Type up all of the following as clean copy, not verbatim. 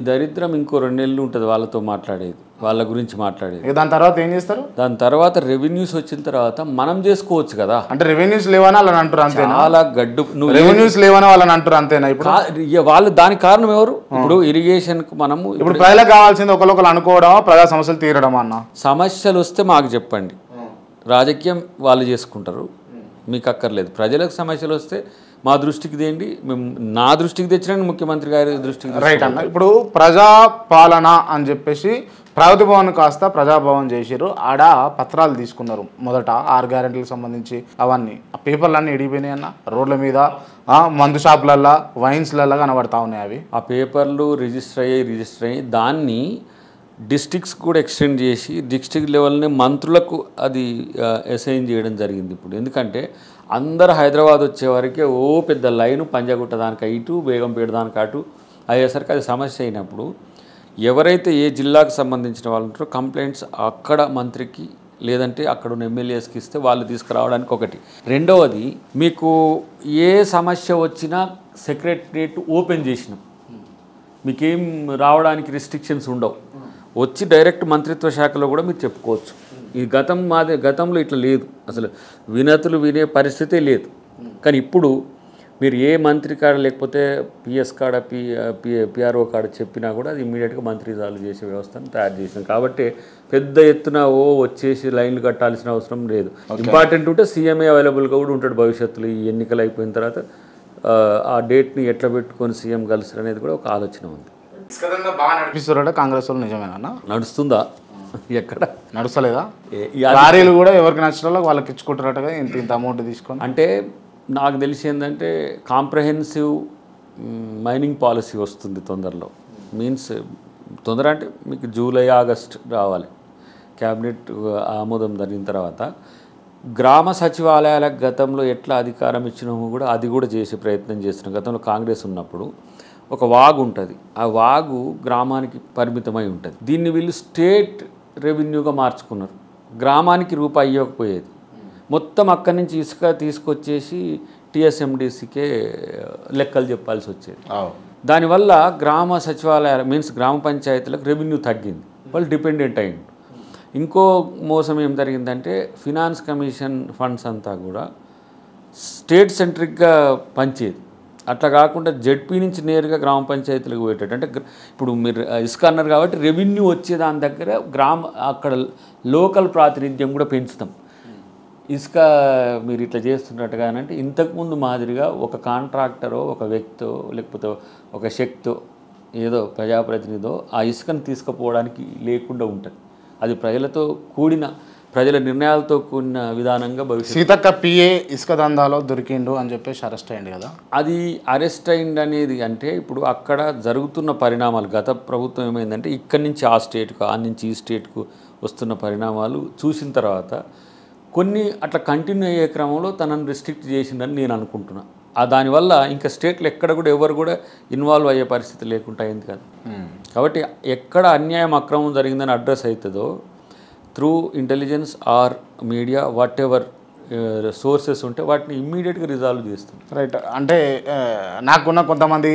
దరిద్రం ఇంకో 2 నెలలు ఉంటుంది వాళ్ళతో మాట్లాడేది, వాళ్ళ గురించి మాట్లాడేది. దాని తర్వాత ఏం చేస్తారు? దాని తర్వాత రెవెన్యూస్ వచ్చిన తర్వాత మనం చేసుకోవచ్చు కదా. అంటే రెవెన్యూస్ లేవని వాళ్ళని అంటారు అంతేనా? చాలా గడ్డు నువ్వు రెవెన్యూస్ లేవని వాళ్ళని అంటారు అంతేనా? ఇప్పుడు వాళ్ళు దానికి కారణం ఎవరు? ఇప్పుడు ఇరిగేషన్కు మనము ఇప్పుడు ప్రజలకు కావాల్సింది ఒకరు అనుకోవడం, ప్రజా సమస్యలు తీరడం. అన్న సమస్యలు వస్తే మాకు చెప్పండి, రాజకీయం వాళ్ళు చేసుకుంటారు, మీకు అక్కర్లేదు. ప్రజలకు సమస్యలు వస్తే మా దృష్టికి తేండి, మేము నా దృష్టికి తెచ్చినండి, ముఖ్యమంత్రి గారి దృష్టికి. రైట్ అన్న. ఇప్పుడు ప్రజా పాలన అని చెప్పేసి ప్రగతి భవన్ కాస్త ప్రజాభవన్ చేసారు. ఆడ పత్రాలు తీసుకున్నారు మొదట 6 గ్యారెంటీలకు సంబంధించి. అవన్నీ ఆ పేపర్లన్నీ ఎడిగిపోయినాయి అన్న. రోడ్ల మీద మందు షాపులల్లో వైన్స్లల్లో కనబడతా ఉన్నాయి అవి. ఆ పేపర్లు రిజిస్టర్ అయ్యి దాన్ని డిస్ట్రిక్ట్స్ కూడా ఎక్స్టెండ్ చేసి డిస్ట్రిక్ట్ లెవెల్ని మంత్రులకు అది అసైన్ చేయడం జరిగింది ఇప్పుడు. ఎందుకంటే అందరు హైదరాబాద్ వచ్చేవారికి పెద్ద లైను పంజాగుట్ట దానికి ఇటు, బేగంపేట దానికి అటు అయ్యేసరికి అది సమస్య అయినప్పుడు ఎవరైతే ఏ జిల్లాకు సంబంధించిన వాళ్ళు ఉంటారో కంప్లైంట్స్ అక్కడ మంత్రికి లేదంటే అక్కడ ఉన్న ఎమ్మెల్యేస్కి ఇస్తే వాళ్ళు తీసుకురావడానికి ఒకటి. రెండవది, మీకు ఏ సమస్య వచ్చినా సెక్రటరియట్ ఓపెన్ చేసినాం, మీకేం రావడానికి రిస్ట్రిక్షన్స్ ఉండవు. వచ్చి డైరెక్ట్ మంత్రిత్వ శాఖలో కూడా మీరు చెప్పుకోవచ్చు. ఈ గతంలో ఇట్లా లేదు, అసలు వినతులు వినే పరిస్థితే లేదు. కానీ ఇప్పుడు మీరు ఏ మంత్రి కాడ లేకపోతే పిఎస్ కాడ పిఆర్ఓ కాడ చెప్పినా కూడా అది ఇమ్మీడియట్గా మంత్రి రిజాల్వ్ చేసే వ్యవస్థను తయారు చేసినాం. కాబట్టి పెద్ద ఎత్తున వచ్చేసి లైన్లు కట్టాల్సిన అవసరం లేదు. ఇంపార్టెంట్ ఉంటే సీఎంఏ అవైలబుల్గా కూడా ఉంటాడు భవిష్యత్తులో. ఈ ఎన్నికలు అయిపోయిన తర్వాత ఆ డేట్ని ఎట్లా పెట్టుకొని సీఎం కలుస్తారు అనేది కూడా ఒక ఆలోచన ఉంది. బాగా నడిపిస్తారట కాంగ్రెస్ వాళ్ళు, నిజమేనా? నడుస్తుందా? ఎక్కడ నడుస్తలేదా? లారీలు కూడా ఎవరికి నచ్చిన వాళ్ళకి ఇచ్చుకుంటారట ఇంత అమౌంట్ తీసుకొని. అంటే నాకు తెలిసి ఏంటంటే కాంప్రహెన్సివ్ మైనింగ్ పాలసీ వస్తుంది తొందరలో. మీన్స్ తొందర అంటే మీకు జూలై ఆగస్ట్ రావాలి క్యాబినెట్ ఆమోదం జరిగిన తర్వాత. గ్రామ సచివాలయాలకు గతంలో ఎట్లా అధికారం ఇచ్చినామో కూడా అది కూడా చేసే ప్రయత్నం చేస్తున్నాం. గతంలో కాంగ్రెస్ ఉన్నప్పుడు ఒక వాగు ఉంటుంది, ఆ వాగు గ్రామానికి పరిమితమై ఉంటుంది. దీన్ని వీళ్ళు స్టేట్ రెవెన్యూగా మార్చుకున్నారు. గ్రామానికి రూపాయి ఇవ్వకపోయేది, మొత్తం అక్కడి నుంచి ఇసుక తీసుకొచ్చేసి టీఎస్ఎండిసికే లెక్కలు చెప్పాల్సి వచ్చేది. దానివల్ల గ్రామ సచివాలయాలు మీన్స్ గ్రామ పంచాయతీలకు రెవెన్యూ తగ్గింది, వాళ్ళు డిపెండెంట్ అయ్యింది. ఇంకో మోసం ఏం జరిగిందంటే ఫినాన్స్ కమిషన్ ఫండ్స్ అంతా కూడా స్టేట్ సెంట్రిక్గా పంచేది. అట్లా కాకుండా జెడ్పీ నుంచి నేరుగా గ్రామ పంచాయతీలకు పోయేటట్టు. అంటే ఇప్పుడు మీరు ఇసుక అన్నారు కాబట్టి రెవెన్యూ వచ్చే దాని దగ్గర అక్కడ లోకల్ ప్రాతినిధ్యం కూడా పెంచుతాం. ఇసుక మీరు ఇట్లా చేస్తున్నట్టుగా అంటే ఇంతకుముందు మాదిరిగా ఒక కాంట్రాక్టరో ఒక వ్యక్తో లేకపోతే ఒక శక్తో ఏదో ప్రజాప్రతినిధో ఆ ఇసుకను తీసుకుపోవడానికి లేకుండా ఉంటుంది. అది ప్రజల నిర్ణయాలతో కూడిన విధానంగా భవిష్యత్తు. సీతక్క పిఏ ఇసుక దందాలో దొరికిండు అని చెప్పేసి అరెస్ట్ అయ్యింది కదా. అది అరెస్ట్ అయింది అనేది అంటే ఇప్పుడు అక్కడ జరుగుతున్న పరిణామాలు, గత ప్రభుత్వం ఏమైందంటే ఇక్కడి నుంచి ఆ స్టేట్కు ఆ నుంచి ఈ స్టేట్కు వస్తున్న పరిణామాలు చూసిన తర్వాత కొన్ని అట్లా కంటిన్యూ అయ్యే క్రమంలో తనను రిస్ట్రిక్ట్ చేసిందని నేను అనుకుంటున్నాను. దానివల్ల ఇంకా స్టేట్లో ఎక్కడ కూడా ఎవరు కూడా ఇన్వాల్వ్ అయ్యే పరిస్థితి లేకుండా అయింది కదా. కాబట్టి ఎక్కడ అన్యాయం అక్రమం జరిగిందని అడ్రస్ అవుతుందో through intelligence or media whatever sources ఉంటే వాటిని ఇమ్మీడియట్గా రిజాల్వ్ చేస్తాం. రైట్. అంటే నాకున్న కొంతమంది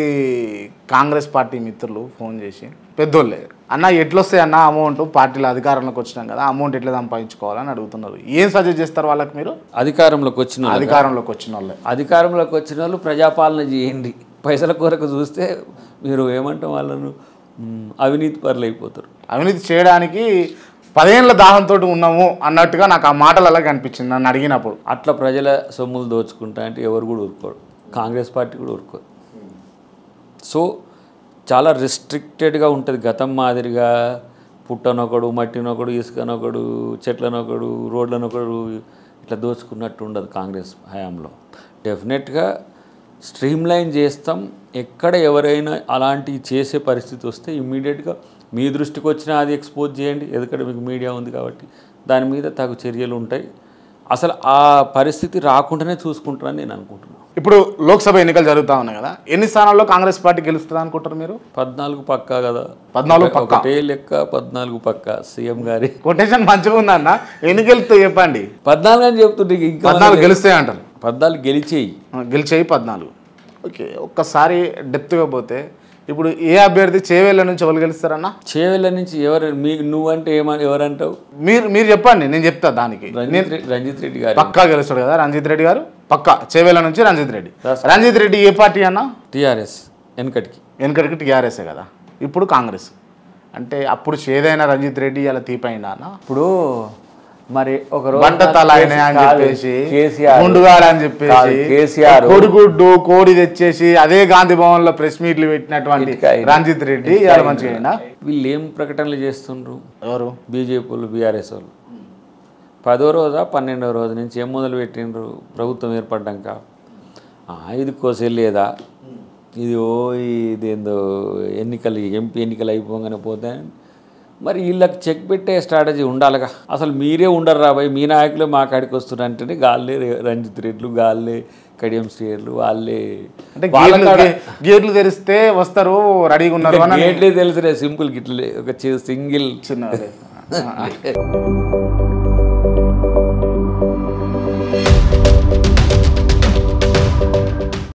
కాంగ్రెస్ పార్టీ మిత్రులు ఫోన్ చేసి పెద్దోళ్ళే, అన్న ఎట్లొస్తాయి అన్న అమౌంట్, పార్టీలో అధికారంలోకి వచ్చినాం కదా అమౌంట్ ఎట్లా సంపాదించుకోవాలని అడుగుతున్నారు. ఏం సజెస్ట్ చేస్తారు వాళ్ళకి మీరు? అధికారంలోకి వచ్చిన వాళ్ళు ప్రజాపాలన చేయండి, పైసల కొరకు చూస్తే మీరు ఏమంటాం వాళ్ళను అవినీతి పరులు అయిపోతారు. అవినీతి చేయడానికి 10 ఏళ్ళ దాహంతో ఉన్నాము అన్నట్టుగా నాకు ఆ మాటలలో కనిపించింది నన్ను అడిగినప్పుడు. అట్లా ప్రజల సొమ్ములు దోచుకుంటా అంటే ఎవరు కూడా ఊరుకోరు, కాంగ్రెస్ పార్టీ కూడా ఊరుకోరు. సో చాలా రిస్ట్రిక్టెడ్గా ఉంటుంది. గతం మాదిరిగా పుట్టనొకడు, మట్టినొకడు, ఇసుకనొకడు, చెట్లనొకడు, రోడ్లనొకడు ఇట్లా దోచుకున్నట్టు ఉండదు కాంగ్రెస్ హయాంలో. డెఫినెట్గా స్ట్రీమ్లైన్ చేస్తాం. ఎక్కడ ఎవరైనా అలాంటివి చేసే పరిస్థితి వస్తే ఇమ్మీడియట్గా మీ దృష్టికి వచ్చినా అది ఎక్స్పోజ్ చేయండి, ఎందుకంటే మీకు మీడియా ఉంది కాబట్టి దాని మీద తగు చర్యలు ఉంటాయి. అసలు ఆ పరిస్థితి రాకుండానే చూసుకుంటారని నేను అనుకుంటున్నాను. ఇప్పుడు లోక్సభ ఎన్నికలు జరుగుతూ ఉన్నాయి కదా, ఎన్ని స్థానాల్లో కాంగ్రెస్ పార్టీ గెలుస్తుంది అనుకుంటారు మీరు? 14 పక్కా కదా. 14 పక్కా. ఒకటే లెక్క 14 పక్కా. సీఎం గారి కొటేషన్ మంచిగా ఉందన్న. ఎన్ని గెలుస్తాయి చెప్పండి? 14 అని చెప్తుంటే ఇంకా 14 గెలుస్తాయి అంటారు. 14 గెలిచేయి 14. ఓకే, ఒక్కసారి డెప్త్గా పోతే ఇప్పుడు ఏ అభ్యర్థి చేవేళ్ళ నుంచి ఎవరు గెలుస్తారన్న? చేవెళ్ళ నుంచి ఎవరు నువ్వంటే ఎవరంటావు? మీరు చెప్పండి, నేను చెప్తా. దానికి రంజిత్ రెడ్డి గారు పక్కా గెలుస్తాడు కదా. రంజిత్ రెడ్డి గారు పక్కా చేవేళ్ళ నుంచి రంజిత్ రెడ్డి. రంజిత్ రెడ్డి ఏ పార్టీ అన్న? టీఆర్ఎస్. వెనకటికి టీఆర్ఎస్ఏ కదా, ఇప్పుడు కాంగ్రెస్. అంటే అప్పుడు చేదైన రంజిత్ రెడ్డి అలా తీపైందా అన్న? ఇప్పుడు మరి ఒక బంట తల అని చెప్పేసి, గుండుగాడు అని చెప్పేసి, కోడిగుడ్డు కోడి తెచ్చేసి అదే గాంధీ భవన్ లో ప్రెస్ మీట్లు పెట్టినటువంటి రంజిత్ రెడ్డి ఇవాళ మంచిగా. వీళ్ళు ఏం ప్రకటనలు చేస్తుండ్రు? ఎవరు? బీజేపీ వాళ్ళు, బీఆర్ఎస్ వాళ్ళు 10వ రోజా 12వ రోజు నుంచి ఏం మొదలు పెట్టిండ్రు? ప్రభుత్వం ఏర్పడ్డాక ఇది కోసెళ్ళేదా, ఇదేందో ఎన్నికలు, ఎంపీ ఎన్నికలు అయిపోగానే పోతాయి. మరి వీళ్ళకి చెక్ పెట్టే స్ట్రాటజీ ఉండాలిగా. అసలు మీరే ఉండరు రాబాయి, మీ నాయకులే మా కాడికి వస్తున్నారు అంటేనే గాల్లే రంజిత్ రెడ్లు, గాల్లే కడియం శ్రీలు, వాళ్ళే గేట్లు తెరిస్తే వస్తారు, రెడీగా ఉన్నారు. గేట్లే తెలుసులే, సింపుల్ గిట్లే ఒక సింగిల్ చిన్న